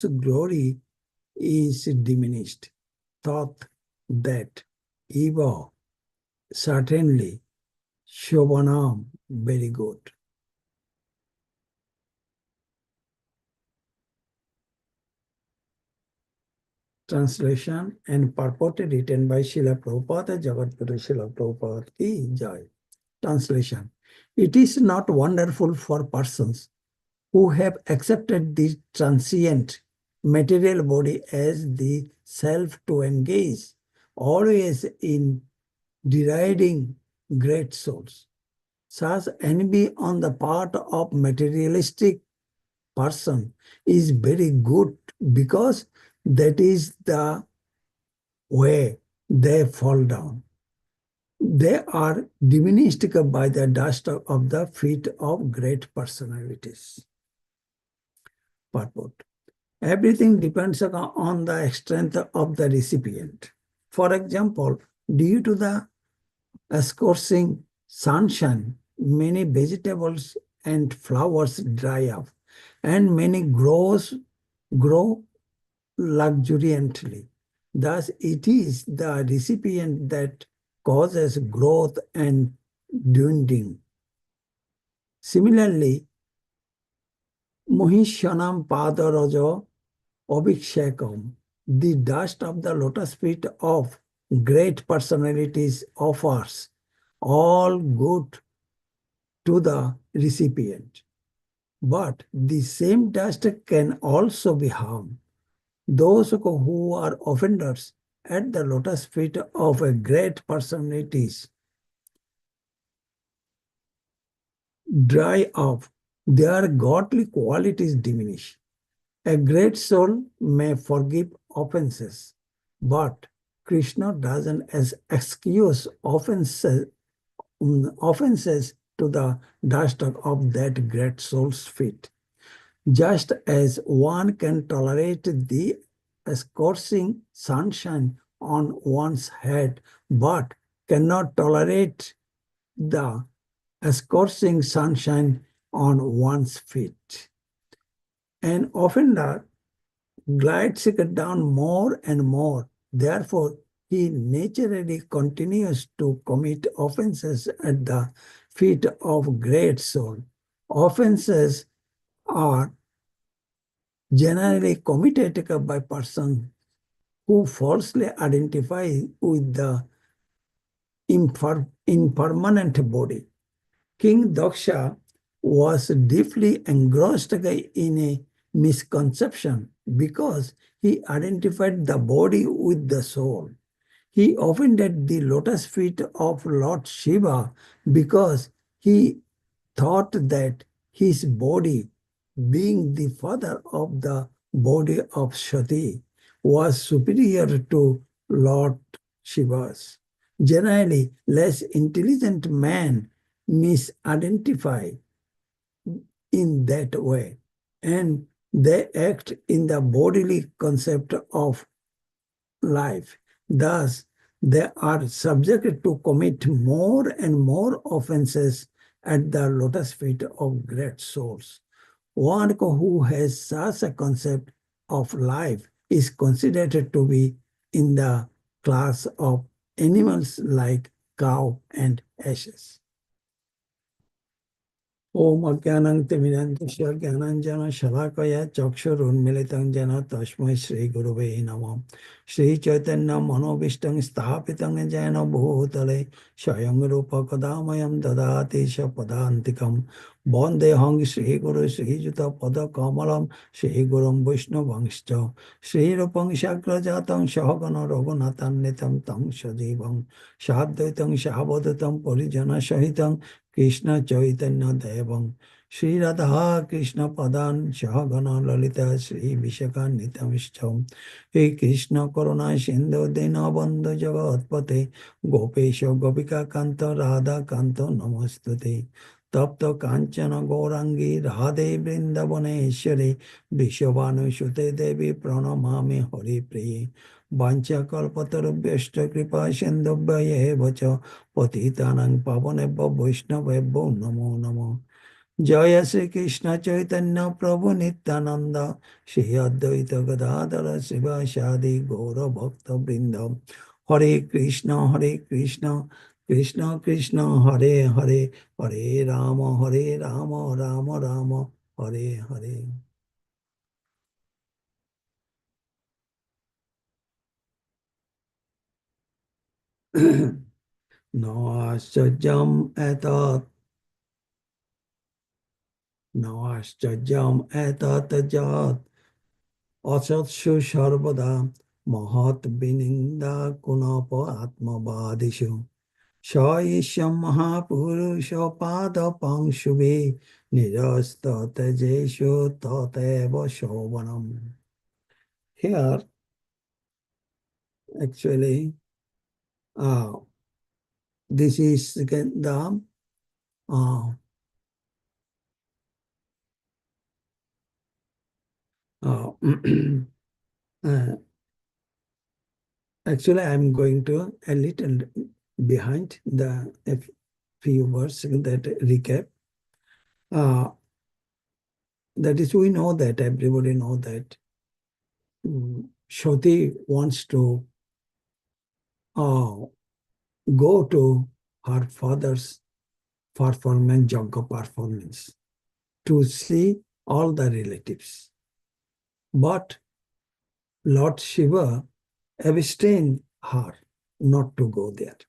glory is diminished. Thought that Eva certainly Shobhanam, very good. Translation and purport written by Srila Prabhupada, Jagatguru Srila Prabhupada Ki Jai. Translation. It is not wonderful for persons who have accepted the transient material body as the self to engage always in deriding great souls. Such envy on the part of materialistic person is very good because that is the way they fall down. They are diminished by the dust of the feet of great personalities. Purport. Everything depends on the strength of the recipient. For example, due to the scorching sunshine, many vegetables and flowers dry up, and many grow luxuriantly. Thus, it is the recipient that causes growth and dwindling. Similarly, Mohishanam Padaraja Abhishekam, the dust of the lotus feet of great personalities offers all good to the recipient. But the same dust can also be harm. Those who are offenders at the lotus feet of a great personalities dry up, their godly qualities diminish. A great soul may forgive offenses, but Krishna doesn't excuse offenses to the dust of that great soul's feet. Just as one can tolerate the scorching sunshine on one's head, but cannot tolerate the scorching sunshine on one's feet. An offender glides down more and more. Therefore, he naturally continues to commit offenses at the feet of great soul. Offenses are generally committed by persons who falsely identify with the impermanent body. King Daksha was deeply engrossed in a misconception because he identified the body with the soul. He offended the lotus feet of Lord Shiva because he thought that his body, being the father of the body of Shati, was superior to Lord Shiva's. Generally, less intelligent men misidentify in that way, and they act in the bodily concept of life. Thus, they are subjected to commit more and more offenses at the lotus feet of great souls. One who has such a concept of life is considered to be in the class of animals like cow and ashes. Om Ajnanam Timirandasya Jnananjana Shalakaya Chakshurunmilitam Jana Tasmai Shri Gurave Namah. Shri Chaitanya Manobishtam Sthapitam Jana Bhutale Swayam Rupa Kadamayam Dadati Shapadantikam Bandehang Shri Guru Shri Juta Pada Kamalam Shri Gurum Vaishnavangscha Shri Rupam Shakrajatam Shahagana Raghunathan Nitam Tam Sajivam Shadvaitam Shahabadatam Parijana Sahitam Krishna Chaitanya Devam Shri Radha Krishna Padan Shahagana Lalita Shri Vishaka Nitamistam He Krishna Karuna Sindhu Dinabandhu Jagatpate Gopesha Gopika Kanta Radha Kanta Namastute Tapta Kanchana Gaurangi Radhe Vrindavaneshwari Vishavanu Shute Devi Pranamami Hari Priye Vancha Kalpatarubhyashta Kripa Sindhubhaya Vacha Patitanang Pavanebha Vaishnavebho Namo Namo Jaya Sri Krishna Chaitanya Prabhu Nityananda Shri Advaita Gadadara Shiva Shadi Gaura Bhakta Vrindam Hare Krishna Hare Krishna Krishna Krishna Hare Hare Hare Rama Rama Rama Hare Hare. Namaskajam etat Namaskajam etat jat অসৎসু সর্বদা মহৎ বিনিন্দা কুণপ আত্মবাদিষু স ঈশম মহাপুরুষ পাদ পাংশুবে নিরস্ত তেজেষু ততেব শোভনম. Here, actually, uh, this is the uh, uh, uh, actually, I'm going to a little behind the a few words that recap. Uh, that is, we know that everybody know that Shruti wants to uh, go to her father's performance, yoga performance, to see all the relatives. But Lord Shiva abstained her not to go there.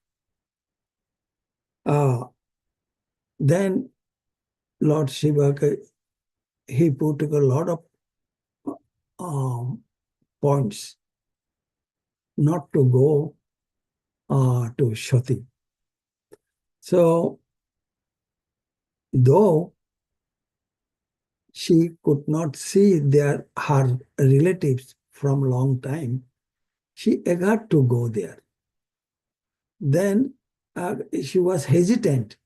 Then Lord Shiva, he put a lot of points not to go to Shruti. So, though she could not see her relatives from long time, she agreed to go there. Then she was hesitant.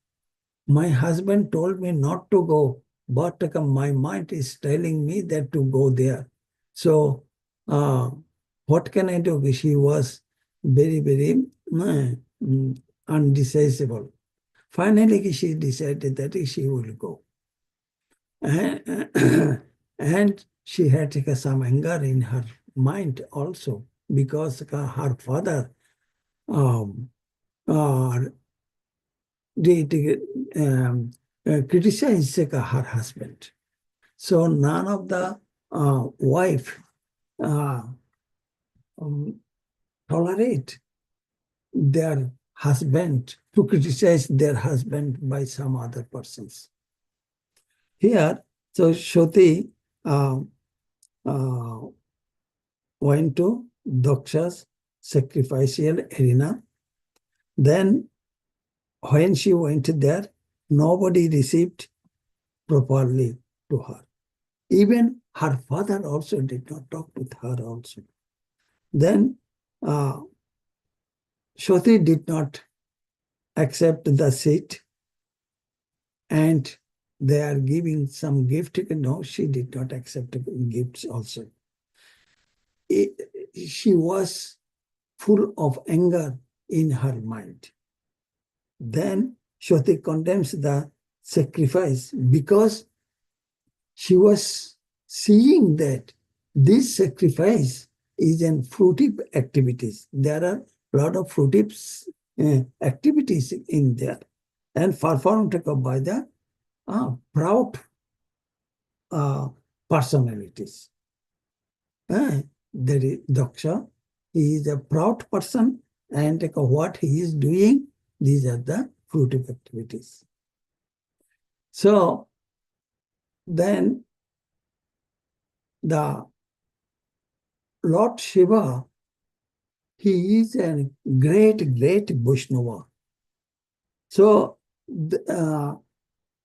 My husband told me not to go, but my mind is telling me that to go there. So what can I do? She was very, very undecisible. Finally, she decided that she will go. And she had some anger in her mind also, because her father um, uh, did criticize her husband. So none of the wife uh, um, tolerate their husband to criticize their husband by some other persons. Here, so Shruti uh, uh, went to Daksha's sacrificial arena. Then when she went there, nobody received properly to her. Even her father also did not talk with her also. Then Shruti did not accept the seat, and they are giving some gift. No, she did not accept gifts also. She was full of anger in her mind. Then Shruti condemns the sacrifice because she was seeing that this sacrifice is in fruitive activities. There are a lot of fruitive activities in there and performed by the proud personalities. There is Daksha, he is a proud person, and what he is doing, these are the fruitive activities. So then the Lord Shiva, he is a great Vaishnava. So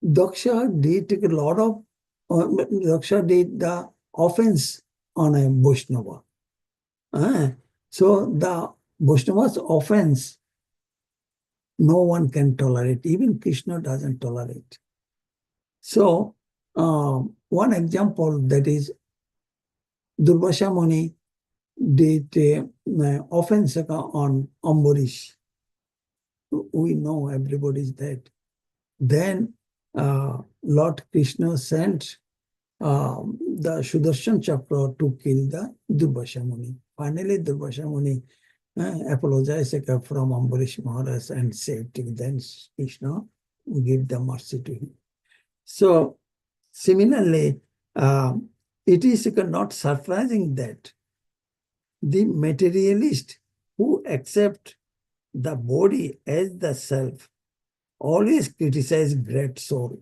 Daksha did a lot of, Daksha did the offense on a Vaishnava. So the Vaishnava's offense, no one can tolerate. Even Krishna doesn't tolerate. So one example, that is Durvasha Muni did offense on Ambarish. We know everybody is dead. Then Lord Krishna sent the Sudarshan Chakra to kill the Durvasha Muni. Finally, Durvasha Muni apologized from Ambarish Maharaj and saved him. Then Krishna gave the mercy to him. So, similarly, it is not surprising that the materialist who accept the body as the self always criticize great soul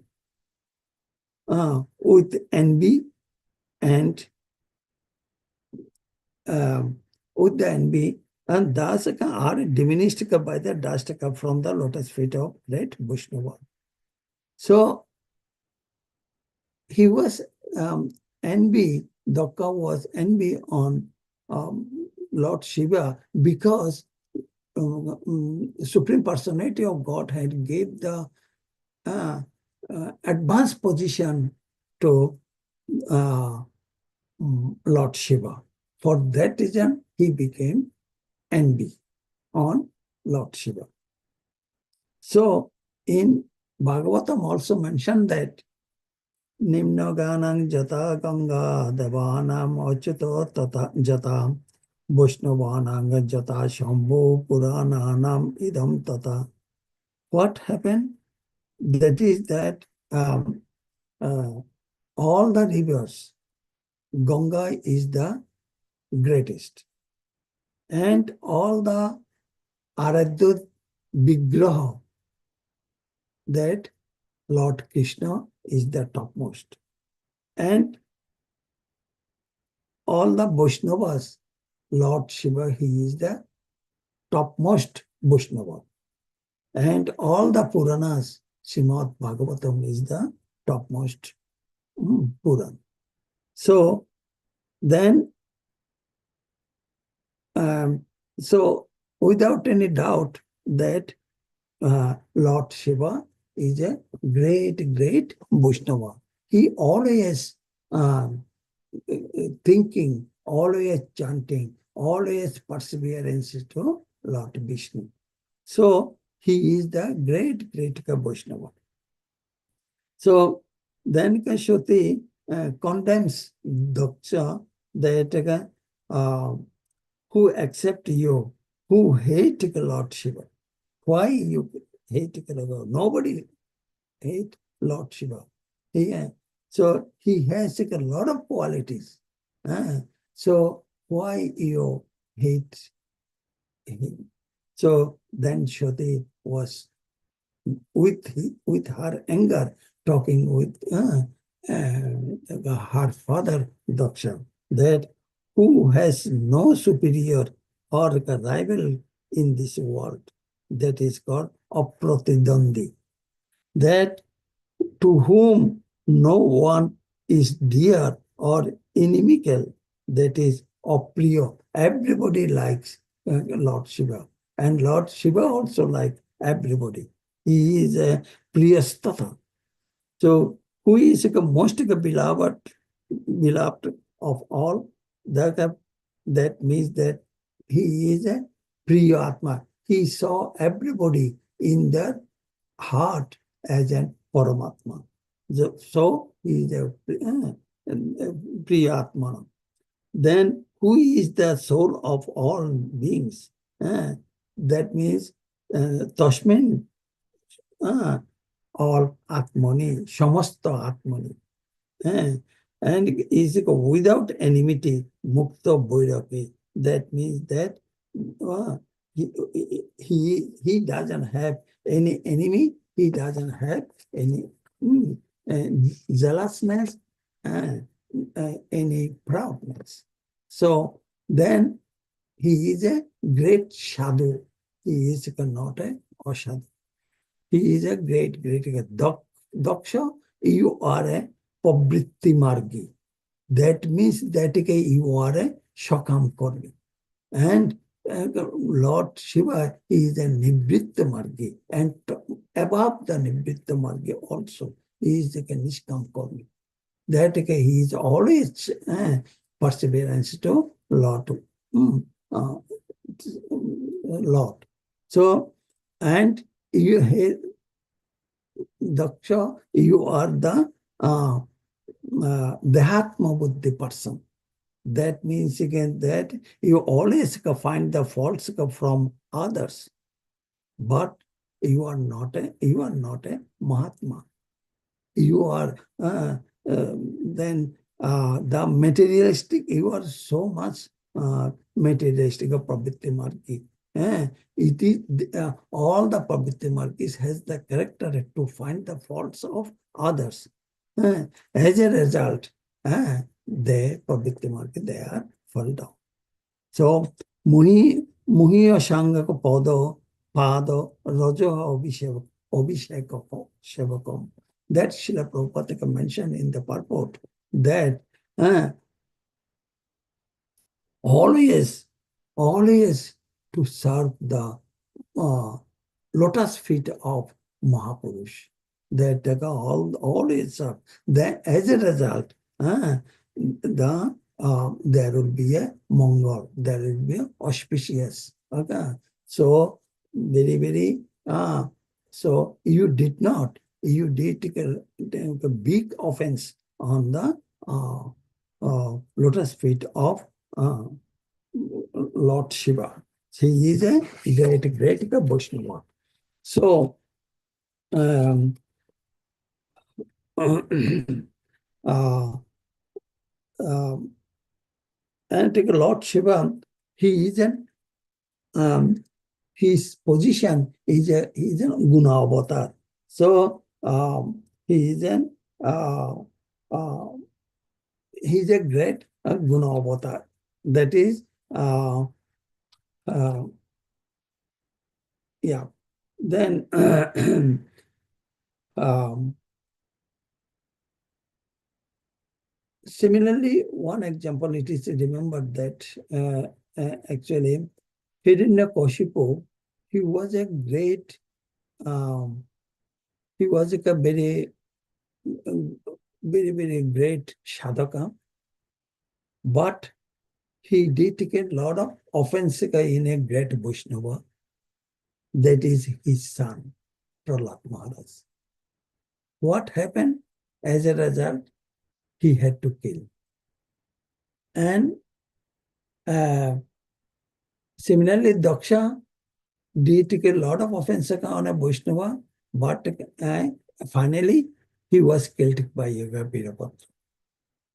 with envy and with the envy, and thus are diminished by the dust from the lotus feet of great Vaishnava. So he was envy, Dakka was envy on Lord Shiva because Supreme Personality of Godhead gave the advanced position to Lord Shiva. For that reason, he became envy on Lord Shiva. So, in Bhagavatam also mentioned that Nimna Ganang Jata Ganga Devanam Achyuto Tata Jata Vaishnavanang Jata Shambhu Purananam Idam Tata. What happened? That is that uh, all the rivers, Ganga is the greatest. And all the Aradya Vigraha, that Lord Krishna is the topmost. And all the Vaishnavas, Lord Shiva, he is the topmost Vaishnava. And all the Puranas, Srimad Bhagavatam is the topmost Puran. So then, without any doubt that Lord Shiva is a great, great Vaishnava. He always thinking, always chanting, always perseverance to Lord Vishnu. So he is the great, great Vaishnava. So then Shruti condemns Daksha that who accept you, who hate Lord Shiva. Why you hate Lord? Nobody hate Lord Shiva. So he has a lot of qualities. So why you hate him? So then Shruti was with her anger talking with her father Daksha, that who has no superior or rival in this world, that is called apratidandi, that to whom no one is dear or inimical, that is apriya. Everybody likes Lord Shiva, and Lord Shiva also likes everybody. He is a priyastata. So who is the most beloved of all? That means that he is a priyatma. He saw everybody in their heart as an Paramatma. So he is a Priyatma. Then who is the soul of all beings? That means Tashmin, all Atmani, Samasta Atmani. And is without enmity, Mukta Bhairaki. That means that he doesn't have any enemy, he doesn't have any zealousness, any proudness. So then he is a great sadhu. He is not a ashadhu. He is a great, great, Daksha, you are a pavritti margi. That means that you are a shakam karmi. And Lord Shiva is a Nivritta Margi, and above the Nivritta Margi also, he is a Nishkam Karmi. That he is always perseverance to Lord. Lord. So, and you Daksha, you are the Dehatma Buddhi person. That means again that you always find the faults from others, but you are not a Mahatma. You are then the materialistic. You are so much materialistic of Pravritti Margi. It is all the Pravritti Margis has the character to find the faults of others. As a result, they Pravritti Margi they are fall down. So muhi asangaka pado rojo abhishekam. That Srila Prabhupada mentioned in the purport that uh, always, always to serve the uh, lotus feet of Mahapurush. That always serve. Then as a result, there will be a Mongol, there will be a auspicious. Okay, so very so you did take a big offense on the lotus feet of uh, Lord Shiva. He is a great Vaishnava. So, um, uh, um, and take Lord Shiva, he is an his position is a guna avatar. So he is an uh, he's a great guna avatar. That is uh, yeah. Then similarly, one example it is remembered that actually Hiranyakashipu, he was a great, he was a very great sadhaka, but he did take a lot of offense in a great Vaishnava, that is his son, Prahlad Maharaj. What happened? As a result, he had to kill. And similarly, Daksha did take a lot of offense on a Vaishnava, but finally he was killed by Yoga Birapatra.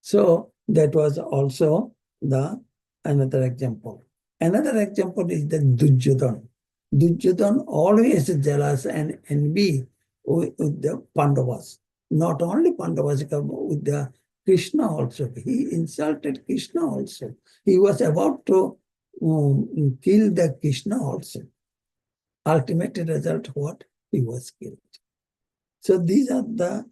So that was also the another example. Another example is the Duryodhan. Duryodhan always jealous and envy with the Pandavas. Not only Pandavas, with the Krishna also. He insulted Krishna also. He was about to kill the Krishna also. Ultimate result, what? He was killed. So these are the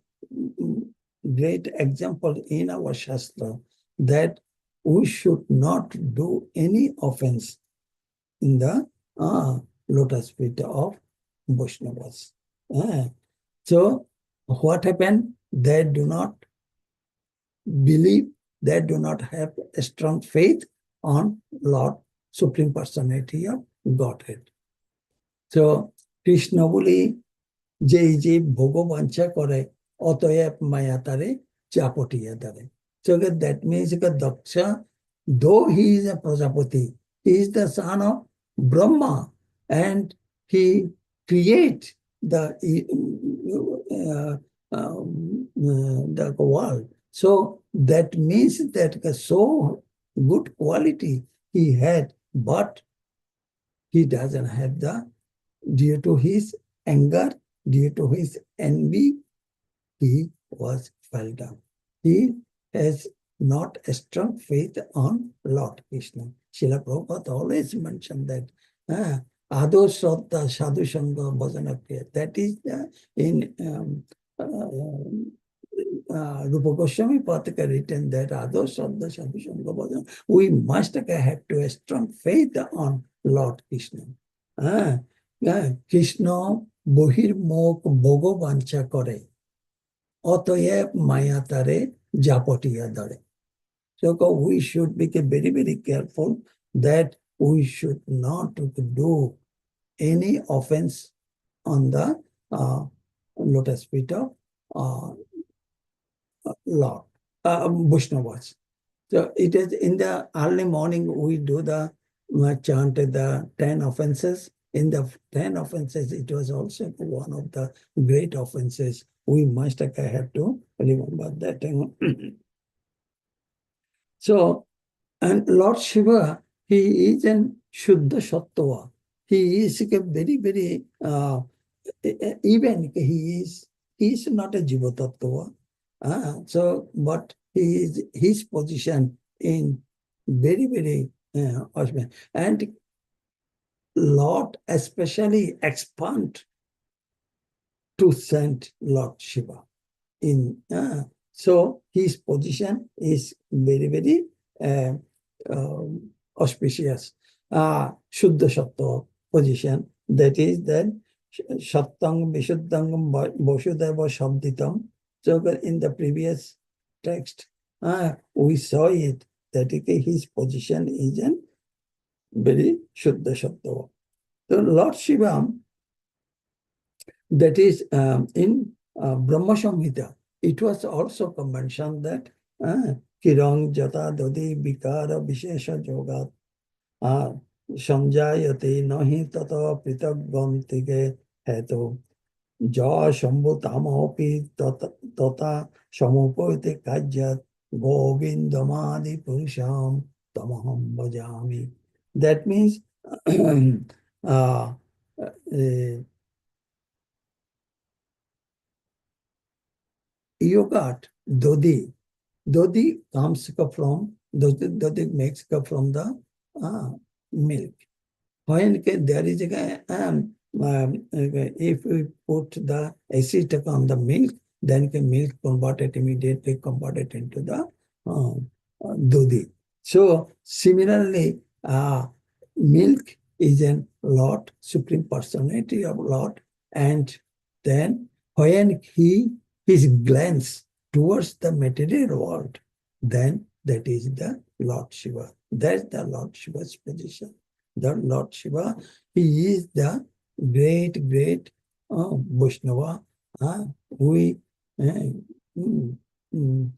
great example in our Shastra that we should not do any offense in the lotus feet of Vaishnavas. So what happened? They do not believe, they do not have a strong faith on Lord Supreme Personality of Godhead. So Krishna boli যে ভোগবাঞ্ছা করে অতএব মায়া তারে চাপটিয়া ধরে. So that means Daksha, though he is a Prajapati, he is the son of Brahma and he creates the world. So that means that so good quality he had, but he doesn't have the, due to his anger, due to his envy, he was fell down. He has not a strong faith on Lord Krishna. Srila Prabhupada always mentioned that Ado Shraddha Sadhu Sangha Bhajana Kriya. That is in Rupa Goswami Pataka written that Ado Shraddha Sadhu Sangha Bhajana. We must have to a strong faith on Lord Krishna. Krishna বহির্মুখ ভোগবাঞ্ছা করে অতএব মায়া তারে জাপটিয়া ধরে. So we should be very careful that we should not do any offense on the lotus feet of Lord Vaishnavas. So it is in the early morning we do the chant the 10 offenses. In the 10 offenses, it was also one of the great offenses. We must have to remember that. So, and Lord Shiva, he is an Shuddha Sattva. He is a very, very, even he is not a Jiva Tattva. So, but his position in very, very awesome. And Lord especially expand to Saint Lord Shiva. So his position is very, very uh, auspicious. Shuddha Sattva position, that is that Sattang Vishuddhang Vasudeva Shabditam. So in the previous text, we saw it that his position is in very Shuddha Sattva. So Lord Shiva, that is in Brahma Samhita, it was also mentioned that Kirang Jata Dodi Vikara Vishesha Yogat Samjayate Nahi Tata Pritagvantige Heto Ja Shambhu Tamahopi Tata Samopoite Kajyat Govindamadi Purusham Tamaham Bhajami. That means uh, yogurt, dodi. Dodi comes from, dodi makes from the milk. When there is if we put the acid on the milk, then milk immediately converted into the dodi. So similarly, milk is a Lord, Supreme Personality of Lord, and then when his glance towards the material world, then that is the Lord Shiva. That's the Lord Shiva's position. The Lord Shiva, he is the great, great Vaishnava. We, mm, mm,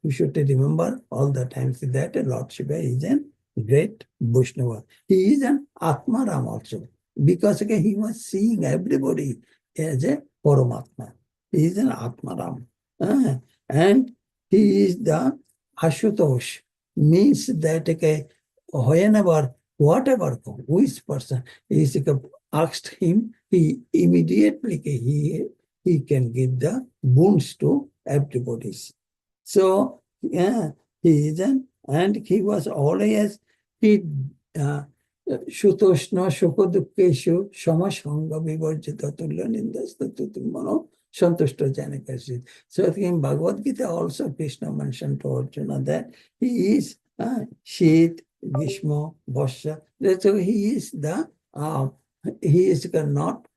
we should remember all the times that Lord Shiva is a great Vaishnava. He is an Atmaram also, because he was seeing everybody as a Paramatma. He is an Atmaram. And he is the Ashutosh, means that whenever, whatever, which person is asked him, he immediately he can give the boons to everybody. So yeah, he is and he was always he Shutoshna Shukodukeshu Shamasanga Vivarjita Tulya Nindastatutumano Santushta Janakasit. So in Bhagavad Gita also Krishna mentioned to Arjuna that he is Shit, Gishmo, Bhasha. So he is not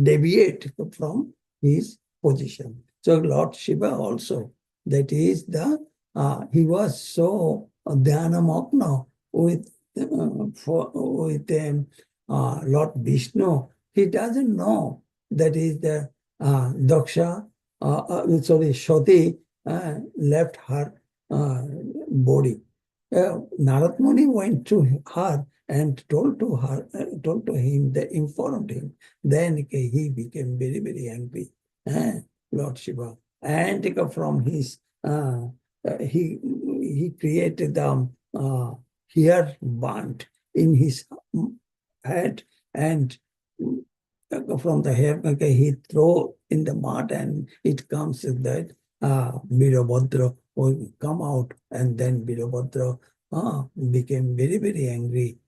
deviate from his position. So Lord Shiva also, that is he was so dhyanamagna with Lord Vishnu. He doesn't know that is the Daksha, Shoti left her body. Narad Muni went to her and told to him, they informed him. Then he became very, very angry, Lord Shiva. And from his, he created the hair band in his head, and from the hair he throw in the mud, and it comes that Virabhadra will come out, and then Virabhadra became very, very angry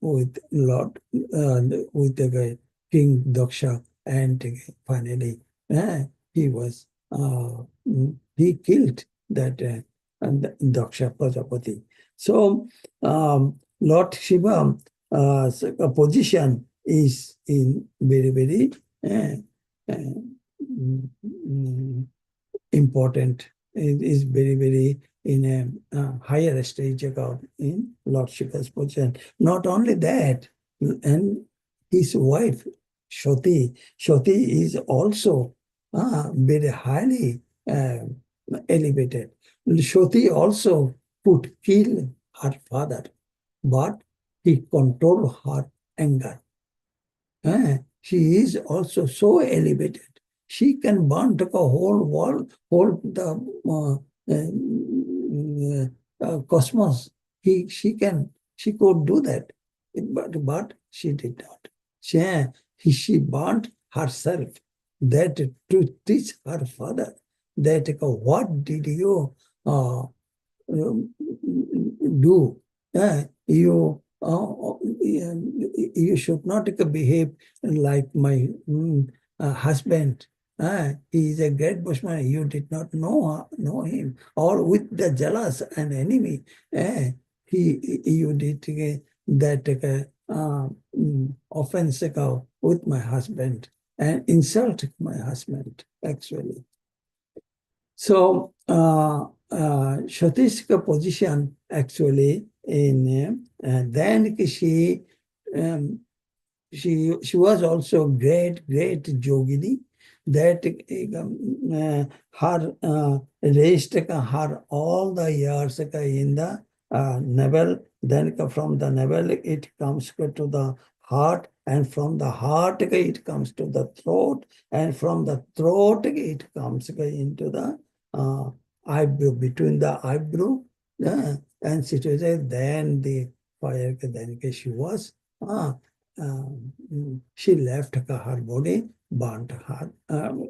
with Lord, with the King Daksha, and finally he was he killed that Daksha Prajapati. So Lord Shiva position is in very, very important. It is very, very in a higher stage in Lord Shiva's position. Not only that, and his wife, Shoti is also very highly elevated. Shoti also could kill her father, but he controlled her anger. She is also so elevated. She can burn the whole world, whole the cosmos. She could do that, but she did not. She burnt herself that to teach her father that what did you do? You should not behave like my husband. He is a great bushman. You did not know him, or with the jealous and enemy. You did that offense with my husband and insult my husband actually. So Shati's position actually in then um, she was also great yogini that her raised her all the years in the navel. Then from the navel it comes to the heart, and from the heart it comes to the throat, and from the throat it comes into the eyebrow, between the eyebrow, and situation. Then the fire, then she was she left her body, burnt her,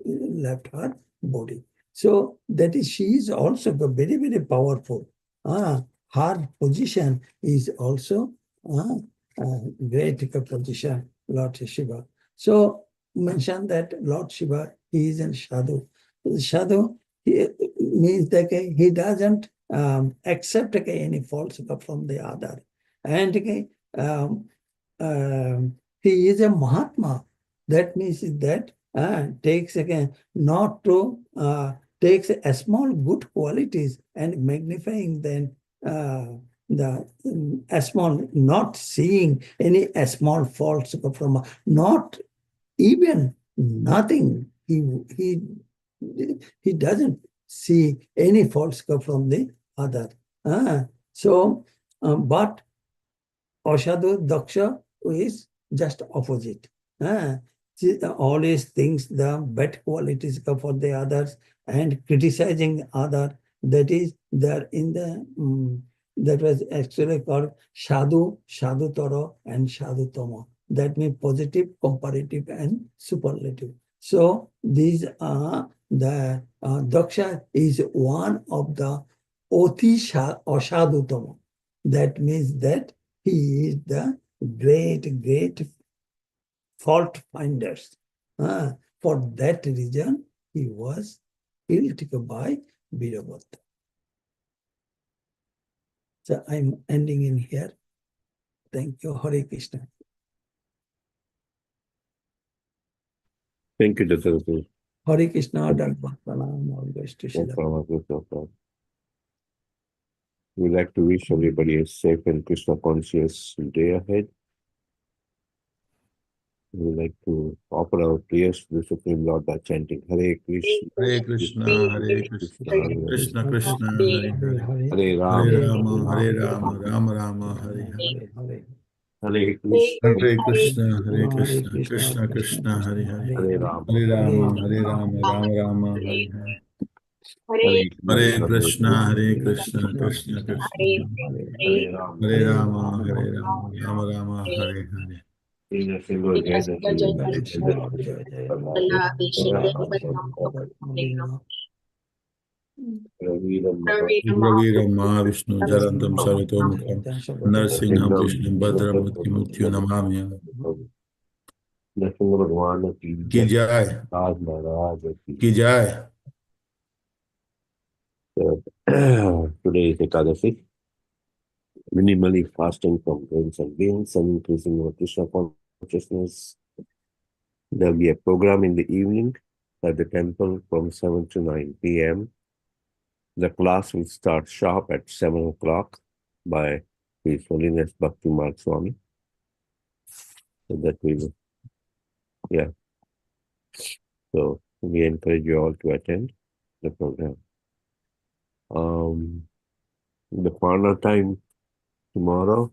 left her body. So that is, she is also very powerful. Her position is also great position, Lord Shiva. So mention that Lord Shiva, he is in shadow. Shadow means that he doesn't accept any faults from the other. And um, he is a Mahatma. That means that takes again not to takes a small good qualities and magnifying them the small, not seeing any small faults from, not even nothing. He doesn't see any faults from the other. But Ashadu Daksha is just opposite. She always thinks the bad qualities for the others and criticizing other. That is there in the that was actually called Shadu Toro, and Shadu Tomo. That means positive, comparative, and superlative. So these are the Daksha is one of the Oti Ashadu Tomo. That means that he is the great fault finders. For that reason, he was killed by Birabhadra. So I'm ending in here. Thank you. Hare Krishna. Thank you, Dattaguru. Hare Krishna, Dharma Pranam, all goes to Shila. We'd like to wish everybody a safe and Krishna conscious day ahead. We would like to offer our prayers to the Supreme Lord by chanting Hare Krishna. Hare Krishna, Hare Krishna, Krishna Krishna, Hare Hare, Hare Hare Rama, Rama, Rama Rama, Hare Hare. Hare Krishna, Hare Krishna, Hare Krishna, Krishna, Krishna Krishna, Hare Hare, Hare Rama, Hare Rama, Rama Rama, Hare Hare. Hare Hare Krishna, Krishna Krishna, Hare Rama, Hare Rama, Rama Rama, Hare Hare. in a single head that Ugraviram Mahavishnu Jarantam Sarvatomukam Narsingham Vishnum Bhadramati Murtyu Namamyam. Ki jai, ki jai. Today is Ekadasi. Minimally fasting from grains and beans and increasing our Krishna consciousness. There will be a program in the evening at the temple from 7 to 9 p.m. The class will start sharp at 7 o'clock by His Holiness Bhakti Mark Swami. so that we will, yeah. So we encourage you all to attend the program. The final time tomorrow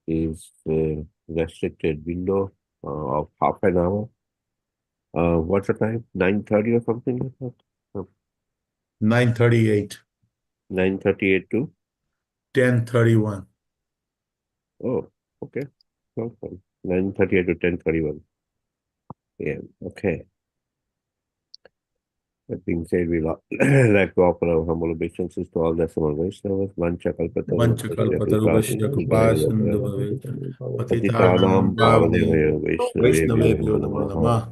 is a restricted window of half an hour. What's the time? 9:30 or something like that? 9:38, 9:38 to? 10:31. Oh, okay. Okay. 9:38 to 10:31. Yeah, okay. That being said, we like to offer our humble obeisances to all the Assembled Vaishnavas, Vancha Vanchakalpatarubhasya Kripasindhuvave Patitanam Patitanam Pavanevaya Vaishnavebhyo Vaishnavebhyo Namo Namo Namaha Namah.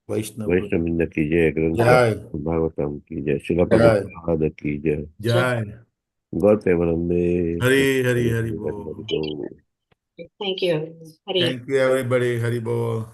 Vaishnava Vaishnavinda ki jai, Granth Jai, Bhagavatam ki jai, Srila Jai, Prabhupada ki jai, Jai. Gaur Premanande, Hari Hari Hari Bol. Hari Bol. Thank you. Hari. Thank you, everybody. Hari Bol.